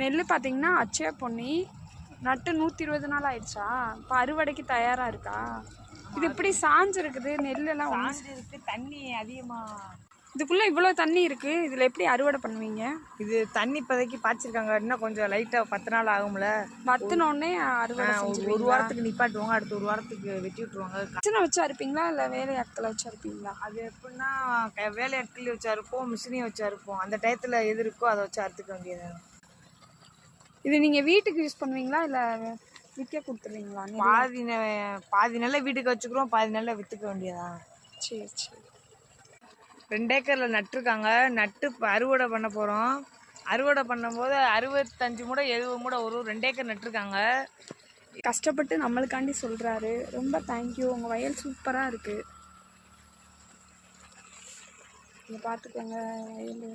நெல் பார்த்தீங்கன்னா அச்சய பொன்னி நட்டு 120 நாள் ஆயிடுச்சா? இப்போ அறுவடைக்கு தயாராக இருக்கா? இது இப்படி சாஞ்சிருக்குது நெல்லெல்லாம் சாஞ்சிருக்கு. தண்ணி அதிகமாக இதுக்குள்ளே இவ்வளோ தண்ணி இருக்குது. இதில் எப்படி அறுவடை பண்ணுவீங்க? இது தண்ணி இப்போதைக்கு பாய்ச்சிருக்காங்க. இன்னும் கொஞ்சம் லைட்டாக 10 நாள் ஆகும்ல. வத்தினோடனே அறுவடை ஒரு வாரத்துக்கு நிப்பாட்டுவாங்க. அடுத்து ஒரு வாரத்துக்கு வெட்டி விட்டுருவாங்க. மிஷினை வச்சு அறுப்பீங்களா இல்லை வேலையாட்களை வச்சு அறுப்பீங்களா? அது எப்படின்னா வேலையாட்கள் வச்சு அறுப்போம், மிஷினையும் வச்சு அறுப்போம். அந்த டயத்தில் எது இருக்கோ அதை வச்சு அறுத்துக்க வேண்டியது. இது நீங்கள் வீட்டுக்கு யூஸ் பண்ணுவீங்களா இல்லை விற்க கொடுத்துருவீங்களா? பாதி நெல்லை வீட்டுக்கு வச்சுக்கிறோம், பாதி நெல்லை விற்றுக்க வேண்டியதா. சரி சரி. 2 ஏக்கரில் நட்டுருக்காங்க. நட்டு இப்போ அறுவடை பண்ண போகிறோம். அறுவடை பண்ணும்போது 65 மூடை 70 மூடை ஒரு 2 ஏக்கர் நட்டுருக்காங்க. கஷ்டப்பட்டு நம்மளுக்காண்டி சொல்கிறாரு. ரொம்ப தேங்க்யூ. உங்கள் வயல் சூப்பராக இருக்குது. இங்கே பார்த்துக்கோங்க வயல்.